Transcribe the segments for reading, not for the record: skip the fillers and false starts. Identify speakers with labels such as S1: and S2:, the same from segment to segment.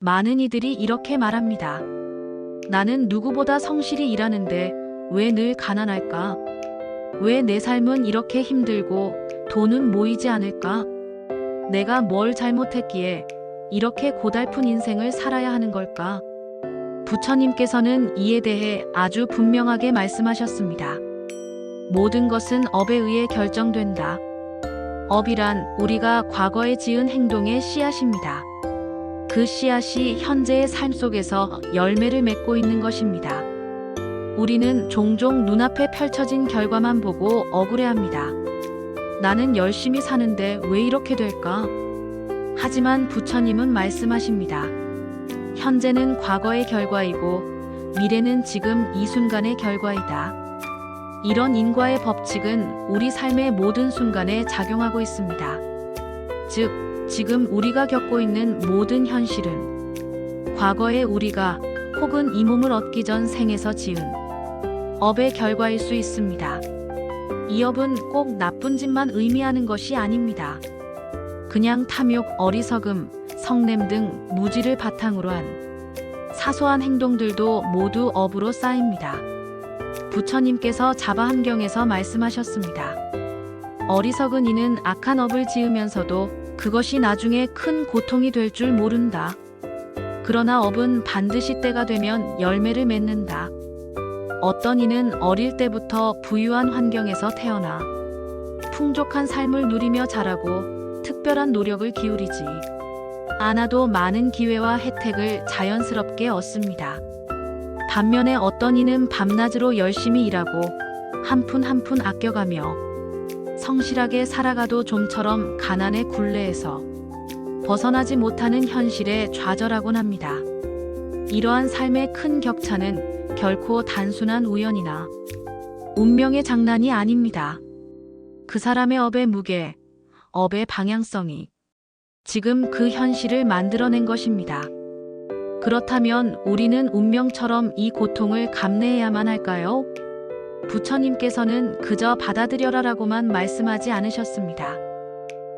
S1: 많은 이들이 이렇게 말합니다. 나는 누구보다 성실히 일하는데 왜 늘 가난할까? 왜 내 삶은 이렇게 힘들고 돈은 모이지 않을까? 내가 뭘 잘못했기에 이렇게 고달픈 인생을 살아야 하는 걸까? 부처님께서는 이에 대해 아주 분명하게 말씀하셨습니다. 모든 것은 업에 의해 결정된다. 업이란 우리가 과거에 지은 행동의 씨앗입니다. 그 씨앗이 현재의 삶 속에서 열매를 맺고 있는 것입니다. 우리는 종종 눈앞에 펼쳐진 결과만 보고 억울해합니다. 나는 열심히 사는데 왜 이렇게 될까? 하지만 부처님은 말씀하십니다. 현재는 과거의 결과이고 미래는 지금 이 순간의 결과이다. 이런 인과의 법칙은 우리 삶의 모든 순간에 작용하고 있습니다. 즉, 지금 우리가 겪고 있는 모든 현실은 과거에 우리가 혹은 이 몸을 얻기 전 생에서 지은 업의 결과일 수 있습니다. 이 업은 꼭 나쁜 짓만 의미하는 것이 아닙니다. 그냥 탐욕, 어리석음, 성냄 등 무지를 바탕으로 한 사소한 행동들도 모두 업으로 쌓입니다. 부처님께서 자바함경에서 말씀하셨습니다. 어리석은 이는 악한 업을 지으면서도 그것이 나중에 큰 고통이 될 줄 모른다. 그러나 업은 반드시 때가 되면 열매를 맺는다. 어떤 이는 어릴 때부터 부유한 환경에서 태어나 풍족한 삶을 누리며 자라고 특별한 노력을 기울이지 않아도 많은 기회와 혜택을 자연스럽게 얻습니다. 반면에 어떤 이는 밤낮으로 열심히 일하고 한 푼 한 푼 아껴가며 성실하게 살아가도 좀처럼 가난의 굴레에서 벗어나지 못하는 현실에 좌절하곤 합니다. 이러한 삶의 큰 격차는 결코 단순한 우연이나 운명의 장난이 아닙니다. 그 사람의 업의 무게, 업의 방향성이 지금 그 현실을 만들어낸 것입니다. 그렇다면 우리는 운명처럼 이 고통을 감내해야만 할까요? 부처님께서는 그저 받아들여라라고만 말씀하지 않으셨습니다.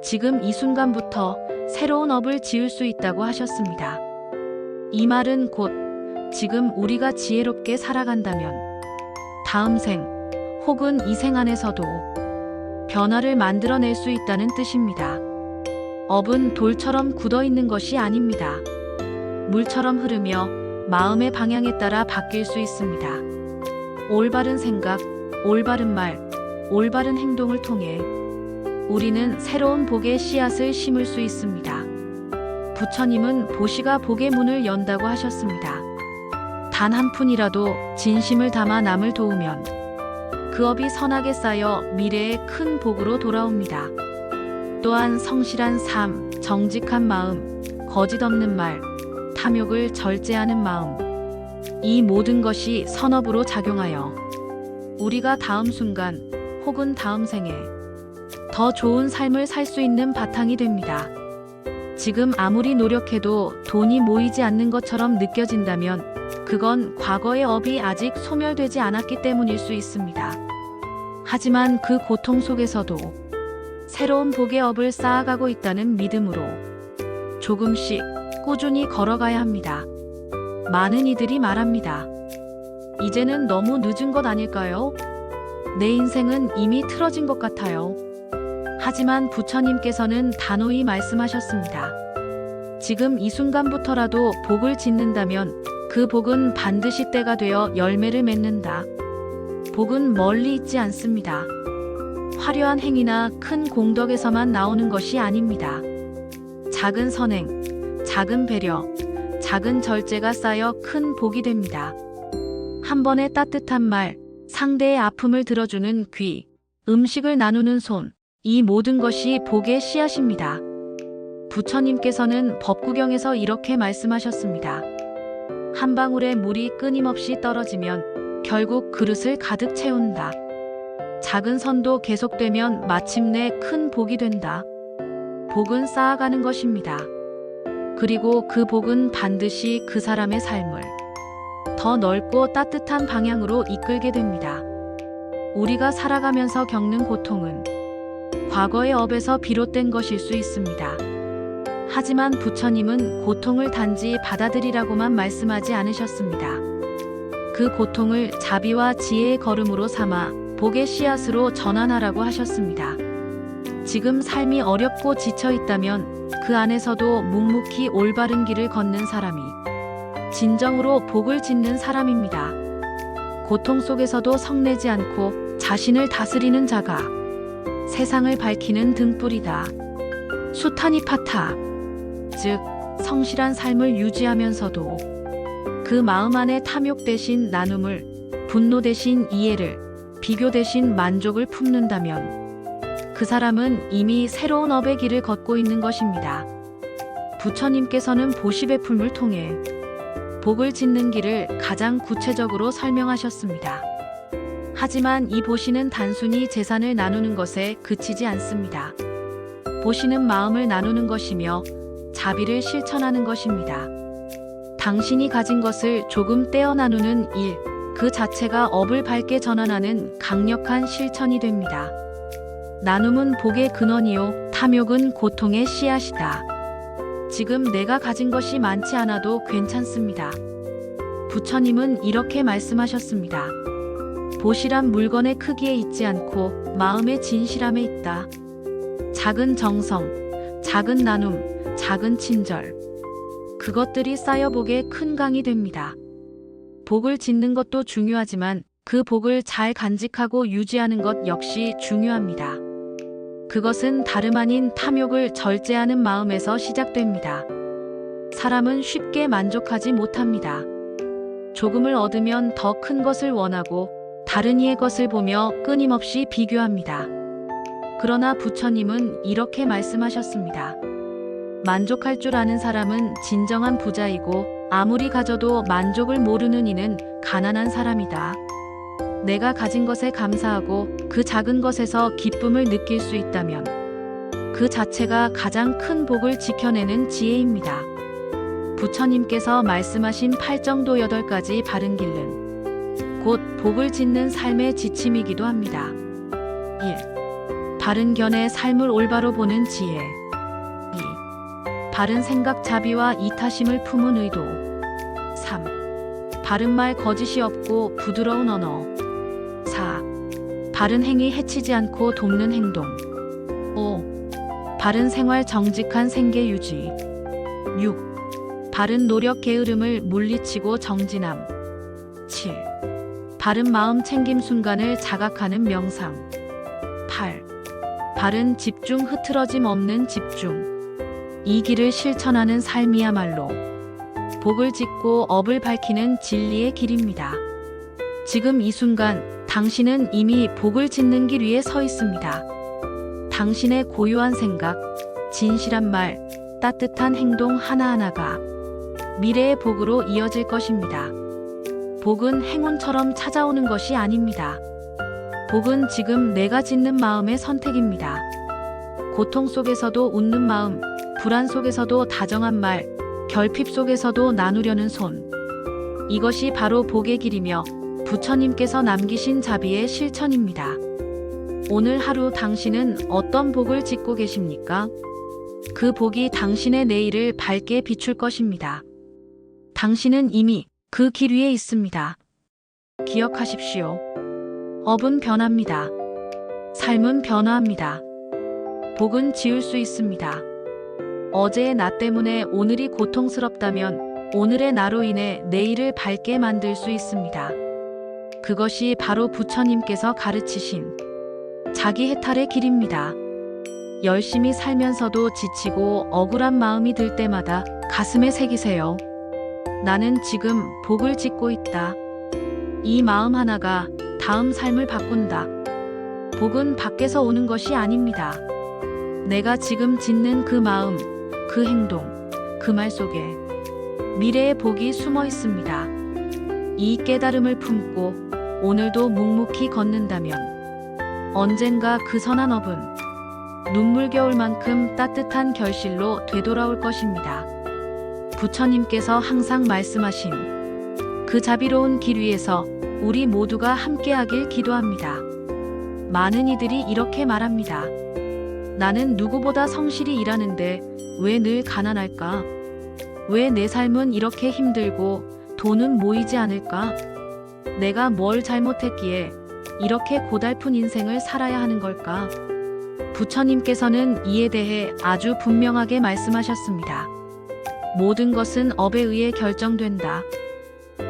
S1: 지금 이 순간부터 새로운 업을 지을 수 있다고 하셨습니다. 이 말은 곧 지금 우리가 지혜롭게 살아간다면 다음 생 혹은 이 생 안에서도 변화를 만들어낼 수 있다는 뜻입니다. 업은 돌처럼 굳어있는 것이 아닙니다. 물처럼 흐르며 마음의 방향에 따라 바뀔 수 있습니다. 올바른 생각, 올바른 말, 올바른 행동을 통해 우리는 새로운 복의 씨앗을 심을 수 있습니다. 부처님은 보시가 복의 문을 연다고 하셨습니다. 단 한 푼이라도 진심을 담아 남을 도우면 그 업이 선하게 쌓여 미래의 큰 복으로 돌아옵니다. 또한 성실한 삶, 정직한 마음, 거짓 없는 말, 탐욕을 절제하는 마음, 이 모든 것이 선업으로 작용하여 우리가 다음 순간 혹은 다음 생에 더 좋은 삶을 살 수 있는 바탕이 됩니다. 지금 아무리 노력해도 돈이 모이지 않는 것처럼 느껴진다면 그건 과거의 업이 아직 소멸되지 않았기 때문일 수 있습니다. 하지만 그 고통 속에서도 새로운 복의 업을 쌓아가고 있다는 믿음으로 조금씩 꾸준히 걸어가야 합니다. 많은 이들이 말합니다. 이제는 너무 늦은 것 아닐까요? 내 인생은 이미 틀어진 것 같아요. 하지만 부처님께서는 단호히 말씀하셨습니다. 지금 이 순간부터라도 복을 짓는다면 그 복은 반드시 때가 되어 열매를 맺는다. 복은 멀리 있지 않습니다. 화려한 행위나 큰 공덕에서만 나오는 것이 아닙니다. 작은 선행, 작은 배려, 작은 절제가 쌓여 큰 복이 됩니다. 한 번의 따뜻한 말, 상대의 아픔을 들어주는 귀, 음식을 나누는 손, 이 모든 것이 복의 씨앗입니다. 부처님께서는 법구경에서 이렇게 말씀하셨습니다. 한 방울의 물이 끊임없이 떨어지면 결국 그릇을 가득 채운다. 작은 선도 계속되면 마침내 큰 복이 된다. 복은 쌓아가는 것입니다. 그리고 그 복은 반드시 그 사람의 삶을 더 넓고 따뜻한 방향으로 이끌게 됩니다. 우리가 살아가면서 겪는 고통은 과거의 업에서 비롯된 것일 수 있습니다. 하지만 부처님은 고통을 단지 받아들이라고만 말씀하지 않으셨습니다. 그 고통을 자비와 지혜의 걸음으로 삼아 복의 씨앗으로 전환하라고 하셨습니다. 지금 삶이 어렵고 지쳐 있다면 그 안에서도 묵묵히 올바른 길을 걷는 사람이 진정으로 복을 짓는 사람입니다. 고통 속에서도 성내지 않고 자신을 다스리는 자가 세상을 밝히는 등불이다. 수타니파타, 즉 성실한 삶을 유지하면서도 그 마음 안에 탐욕 대신 나눔을, 분노 대신 이해를, 비교 대신 만족을 품는다면 그 사람은 이미 새로운 업의 길을 걷고 있는 것입니다. 부처님께서는 보시베풀을 통해 복을 짓는 길을 가장 구체적으로 설명하셨습니다. 하지만 이 보시는 단순히 재산을 나누는 것에 그치지 않습니다. 보시는 마음을 나누는 것이며 자비를 실천하는 것입니다. 당신이 가진 것을 조금 떼어 나누는 일, 그 자체가 업을 밝게 전환하는 강력한 실천이 됩니다. 나눔은 복의 근원이요, 탐욕은 고통의 씨앗이다. 지금 내가 가진 것이 많지 않아도 괜찮습니다. 부처님은 이렇게 말씀하셨습니다. 보시란 물건의 크기에 있지 않고 마음의 진실함에 있다. 작은 정성, 작은 나눔, 작은 친절. 그것들이 쌓여 복의 큰 강이 됩니다. 복을 짓는 것도 중요하지만 그 복을 잘 간직하고 유지하는 것 역시 중요합니다. 그것은 다름 아닌 탐욕을 절제하는 마음에서 시작됩니다. 사람은 쉽게 만족하지 못합니다. 조금을 얻으면 더 큰 것을 원하고 다른 이의 것을 보며 끊임없이 비교합니다. 그러나 부처님은 이렇게 말씀하셨습니다. 만족할 줄 아는 사람은 진정한 부자이고 아무리 가져도 만족을 모르는 이는 가난한 사람이다. 내가 가진 것에 감사하고 그 작은 것에서 기쁨을 느낄 수 있다면 그 자체가 가장 큰 복을 지켜내는 지혜입니다. 부처님께서 말씀하신 8정도 8가지 바른 길은 곧 복을 짓는 삶의 지침이기도 합니다. 1. 바른 견해 삶을 올바로 보는 지혜. 2. 바른 생각 자비와 이타심을 품은 의도. 3. 바른 말 거짓이 없고 부드러운 언어. 4. 바른 행위 해치지 않고 돕는 행동. 5. 바른 생활 정직한 생계 유지. 6. 바른 노력 게으름을 물리치고 정진함. 7. 바른 마음 챙김 순간을 자각하는 명상. 8. 바른 집중 흐트러짐 없는 집중. 이 길을 실천하는 삶이야말로 복을 짓고 업을 밝히는 진리의 길입니다. 지금 이 순간 당신은 이미 복을 짓는 길 위에 서 있습니다. 당신의 고요한 생각, 진실한 말, 따뜻한 행동 하나하나가 미래의 복으로 이어질 것입니다. 복은 행운처럼 찾아오는 것이 아닙니다. 복은 지금 내가 짓는 마음의 선택입니다. 고통 속에서도 웃는 마음, 불안 속에서도 다정한 말, 결핍 속에서도 나누려는 손. 이것이 바로 복의 길이며 부처님께서 남기신 자비의 실천입니다. 오늘 하루 당신은 어떤 복을 짓고 계십니까? 그 복이 당신의 내일을 밝게 비출 것입니다. 당신은 이미 그 길 위에 있습니다. 기억하십시오. 업은 변합니다. 삶은 변화합니다. 복은 지을 수 있습니다. 어제의 나 때문에 오늘이 고통스럽다면 오늘의 나로 인해 내일을 밝게 만들 수 있습니다. 그것이 바로 부처님께서 가르치신 자기 해탈의 길입니다. 열심히 살면서도 지치고 억울한 마음이 들 때마다 가슴에 새기세요. 나는 지금 복을 짓고 있다. 이 마음 하나가 다음 삶을 바꾼다. 복은 밖에서 오는 것이 아닙니다. 내가 지금 짓는 그 마음, 그 행동, 그 말 속에 미래의 복이 숨어 있습니다. 이 깨달음을 품고 오늘도 묵묵히 걷는다면 언젠가 그 선한 업은 눈물겨울만큼 따뜻한 결실로 되돌아올 것입니다. 부처님께서 항상 말씀하신 그 자비로운 길 위에서 우리 모두가 함께하길 기도합니다. 많은 이들이 이렇게 말합니다. 나는 누구보다 성실히 일하는데 왜 늘 가난할까? 왜 내 삶은 이렇게 힘들고 돈은 모이지 않을까? 내가 뭘 잘못했기에 이렇게 고달픈 인생을 살아야 하는 걸까? 부처님께서는 이에 대해 아주 분명하게 말씀하셨습니다. 모든 것은 업에 의해 결정된다.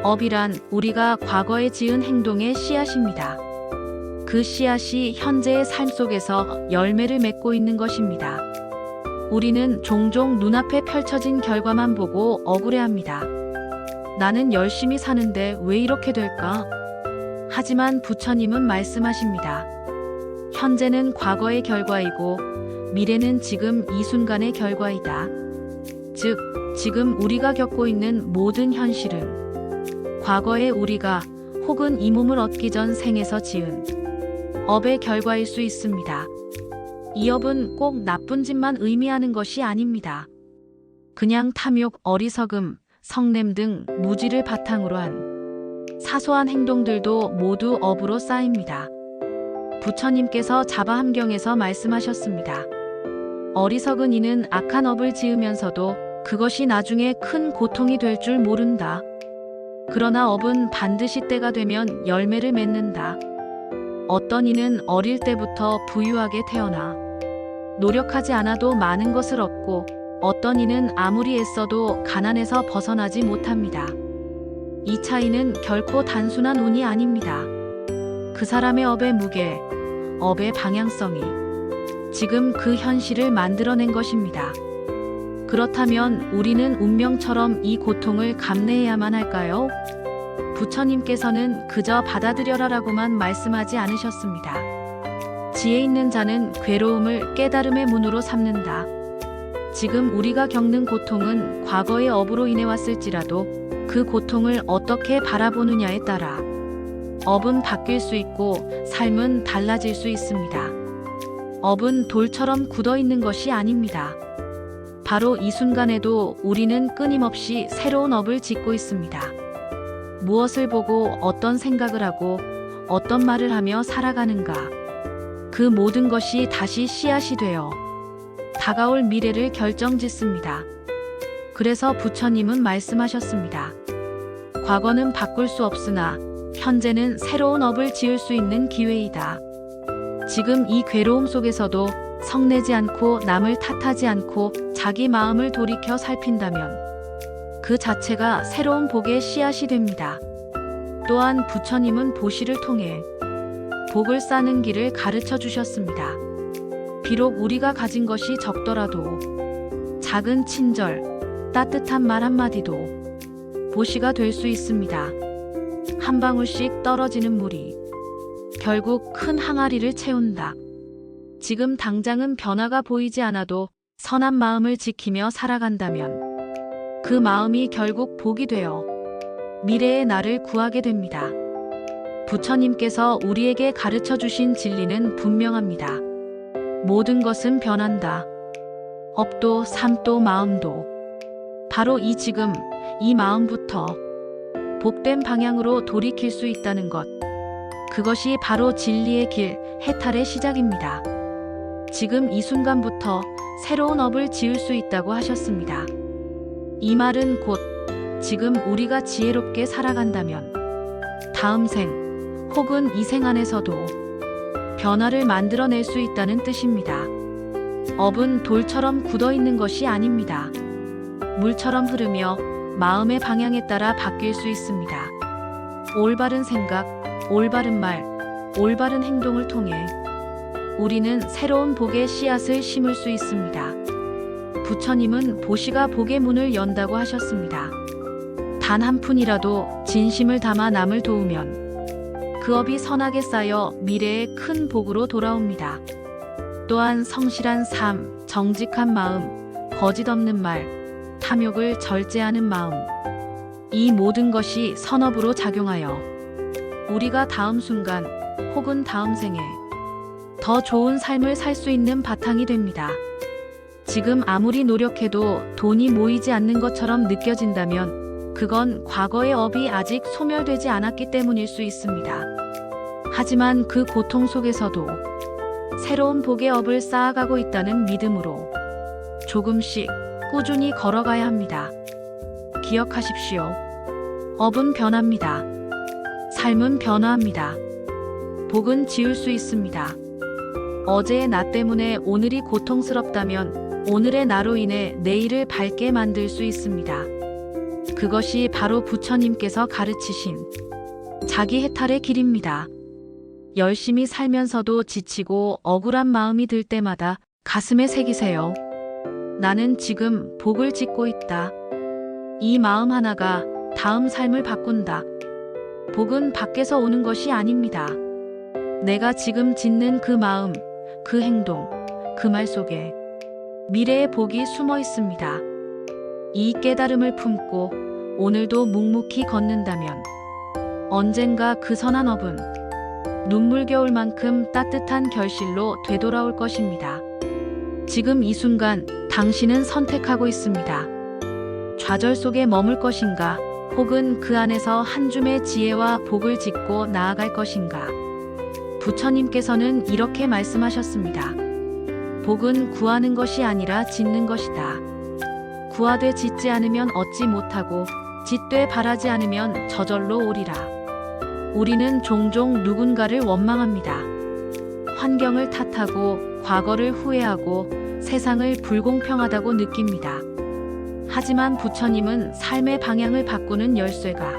S1: 업이란 우리가 과거에 지은 행동의 씨앗입니다. 그 씨앗이 현재의 삶 속에서 열매를 맺고 있는 것입니다. 우리는 종종 눈앞에 펼쳐진 결과만 보고 억울해합니다. 나는 열심히 사는데 왜 이렇게 될까? 하지만 부처님은 말씀하십니다. 현재는 과거의 결과이고 미래는 지금 이 순간의 결과이다. 즉, 지금 우리가 겪고 있는 모든 현실은 과거에 우리가 혹은 이 몸을 얻기 전 생에서 지은 업의 결과일 수 있습니다. 이 업은 꼭 나쁜 짓만 의미하는 것이 아닙니다. 그냥 탐욕, 어리석음, 성냄 등 무지를 바탕으로 한 사소한 행동들도 모두 업으로 쌓입니다. 부처님께서 자바함경에서 말씀하셨습니다. 어리석은 이는 악한 업을 지으면서도 그것이 나중에 큰 고통이 될 줄 모른다. 그러나 업은 반드시 때가 되면 열매를 맺는다. 어떤 이는 어릴 때부터 부유하게 태어나 노력하지 않아도 많은 것을 얻고 어떤 이는 아무리 애써도 가난에서 벗어나지 못합니다. 이 차이는 결코 단순한 운이 아닙니다. 그 사람의 업의 무게, 업의 방향성이 지금 그 현실을 만들어낸 것입니다. 그렇다면 우리는 운명처럼 이 고통을 감내해야만 할까요? 부처님께서는 그저 받아들여라라고만 말씀하지 않으셨습니다. 지혜 있는 자는 괴로움을 깨달음의 문으로 삼는다. 지금 우리가 겪는 고통은 과거의 업으로 인해 왔을지라도 그 고통을 어떻게 바라보느냐에 따라 업은 바뀔 수 있고 삶은 달라질 수 있습니다. 업은 돌처럼 굳어 있는 것이 아닙니다. 바로 이 순간에도 우리는 끊임없이 새로운 업을 짓고 있습니다. 무엇을 보고 어떤 생각을 하고 어떤 말을 하며 살아가는가. 그 모든 것이 다시 씨앗이 되어 다가올 미래를 결정짓습니다. 그래서 부처님은 말씀하셨습니다. 과거는 바꿀 수 없으나 현재는 새로운 업을 지을 수 있는 기회이다. 지금 이 괴로움 속에서도 성내지 않고 남을 탓하지 않고 자기 마음을 돌이켜 살핀다면 그 자체가 새로운 복의 씨앗이 됩니다. 또한 부처님은 보시를 통해 복을 쌓는 길을 가르쳐 주셨습니다. 비록 우리가 가진 것이 적더라도 작은 친절, 따뜻한 말 한마디도 보시가 될 수 있습니다. 한 방울씩 떨어지는 물이 결국 큰 항아리를 채운다. 지금 당장은 변화가 보이지 않아도 선한 마음을 지키며 살아간다면 그 마음이 결국 복이 되어 미래의 나를 구하게 됩니다. 부처님께서 우리에게 가르쳐 주신 진리는 분명합니다. 모든 것은 변한다. 업도, 삶도, 마음도. 바로 이 지금, 이 마음부터 복된 방향으로 돌이킬 수 있다는 것. 그것이 바로 진리의 길, 해탈의 시작입니다. 지금 이 순간부터 새로운 업을 지을 수 있다고 하셨습니다. 이 말은 곧 지금 우리가 지혜롭게 살아간다면 다음 생 혹은 이 생 안에서도 변화를 만들어낼 수 있다는 뜻입니다. 업은 돌처럼 굳어 있는 것이 아닙니다. 물처럼 흐르며 마음의 방향에 따라 바뀔 수 있습니다. 올바른 생각, 올바른 말, 올바른 행동을 통해 우리는 새로운 복의 씨앗을 심을 수 있습니다. 부처님은 보시가 복의 문을 연다고 하셨습니다. 단 한 푼이라도 진심을 담아 남을 도우면 그 업이 선하게 쌓여 미래의 큰 복으로 돌아옵니다. 또한 성실한 삶, 정직한 마음, 거짓 없는 말, 탐욕을 절제하는 마음, 이 모든 것이 선업으로 작용하여 우리가 다음 순간 혹은 다음 생에 더 좋은 삶을 살 수 있는 바탕이 됩니다. 지금 아무리 노력해도 돈이 모이지 않는 것처럼 느껴진다면 그건 과거의 업이 아직 소멸되지 않았기 때문일 수 있습니다. 하지만 그 고통 속에서도 새로운 복의 업을 쌓아가고 있다는 믿음으로 조금씩 꾸준히 걸어가야 합니다. 기억하십시오. 업은 변합니다. 삶은 변화합니다. 복은 지울 수 있습니다. 어제의 나 때문에 오늘이 고통스럽다면 오늘의 나로 인해 내일을 밝게 만들 수 있습니다. 그것이 바로 부처님께서 가르치신 자기 해탈의 길입니다. 열심히 살면서도 지치고 억울한 마음이 들 때마다 가슴에 새기세요. 나는 지금 복을 짓고 있다. 이 마음 하나가 다음 삶을 바꾼다. 복은 밖에서 오는 것이 아닙니다. 내가 지금 짓는 그 마음, 그 행동, 그 말 속에 미래의 복이 숨어 있습니다. 이 깨달음을 품고 오늘도 묵묵히 걷는다면 언젠가 그 선한 업은 눈물겨울만큼 따뜻한 결실로 되돌아올 것입니다. 지금 이 순간 당신은 선택하고 있습니다. 좌절 속에 머물 것인가, 혹은 그 안에서 한 줌의 지혜와 복을 짓고 나아갈 것인가. 부처님께서는 이렇게 말씀하셨습니다. 복은 구하는 것이 아니라 짓는 것이다. 구하되 짓지 않으면 얻지 못하고 짓되 바라지 않으면 저절로 오리라. 우리는 종종 누군가를 원망합니다. 환경을 탓하고 과거를 후회하고 세상을 불공평하다고 느낍니다. 하지만 부처님은 삶의 방향을 바꾸는 열쇠가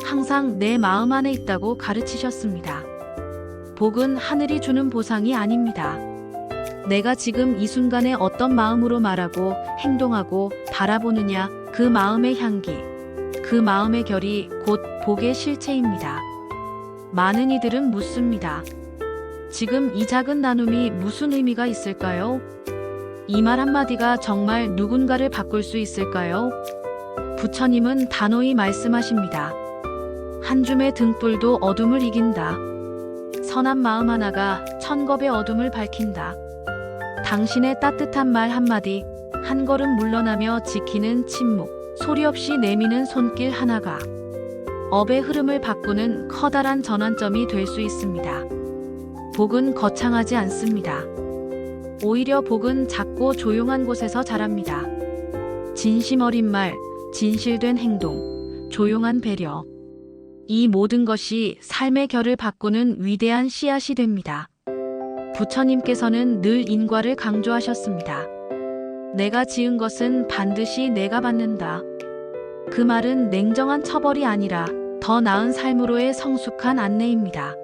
S1: 항상 내 마음 안에 있다고 가르치셨습니다. 복은 하늘이 주는 보상이 아닙니다. 내가 지금 이 순간에 어떤 마음으로 말하고 행동하고 바라보느냐, 그 마음의 향기, 그 마음의 결이 곧 복의 실체입니다. 많은 이들은 묻습니다. 지금 이 작은 나눔이 무슨 의미가 있을까요? 이 말 한마디가 정말 누군가를 바꿀 수 있을까요? 부처님은 단호히 말씀하십니다. 한 줌의 등불도 어둠을 이긴다. 선한 마음 하나가 천겁의 어둠을 밝힌다. 당신의 따뜻한 말 한마디, 한 걸음 물러나며 지키는 침묵, 소리 없이 내미는 손길 하나가 업의 흐름을 바꾸는 커다란 전환점이 될 수 있습니다. 복은 거창하지 않습니다. 오히려 복은 작고 조용한 곳에서 자랍니다. 진심 어린 말, 진실된 행동, 조용한 배려. 이 모든 것이 삶의 결을 바꾸는 위대한 씨앗이 됩니다. 부처님께서는 늘 인과를 강조하셨습니다. 내가 지은 것은 반드시 내가 받는다. 그 말은 냉정한 처벌이 아니라 더 나은 삶으로의 성숙한 안내입니다.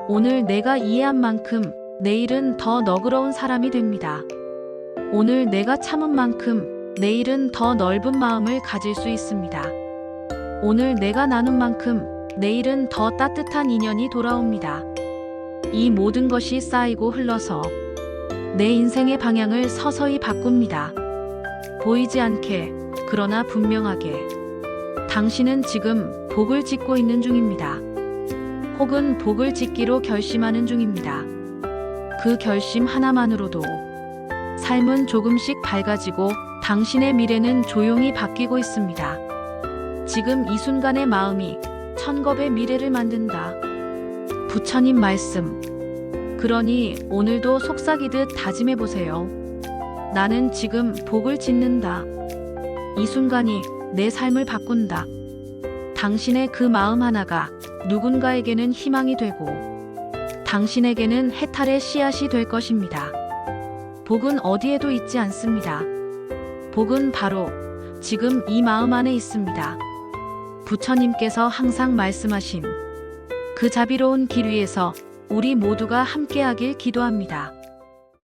S1: 오늘 내가 이해한 만큼 내일은 더 너그러운 사람이 됩니다. 오늘 내가 참은 만큼 내일은 더 넓은 마음을 가질 수 있습니다. 오늘 내가 나눈 만큼 내일은 더 따뜻한 인연이 돌아옵니다. 이 모든 것이 쌓이고 흘러서 내 인생의 방향을 서서히 바꿉니다. 보이지 않게, 그러나 분명하게. 당신은 지금 복을 짓고 있는 중입니다. 혹은 복을 짓기로 결심하는 중입니다. 그 결심 하나만으로도 삶은 조금씩 밝아지고 당신의 미래는 조용히 바뀌고 있습니다. 지금 이 순간의 마음이 천겁의 미래를 만든다. 부처님 말씀. 그러니 오늘도 속삭이듯 다짐해보세요. 나는 지금 복을 짓는다. 이 순간이 내 삶을 바꾼다. 당신의 그 마음 하나가 누군가에게는 희망이 되고 당신에게는 해탈의 씨앗이 될 것입니다. 복은 어디에도 있지 않습니다. 복은 바로 지금 이 마음 안에 있습니다. 부처님께서 항상 말씀하신 그 자비로운 길 위에서 우리 모두가 함께하길 기도합니다.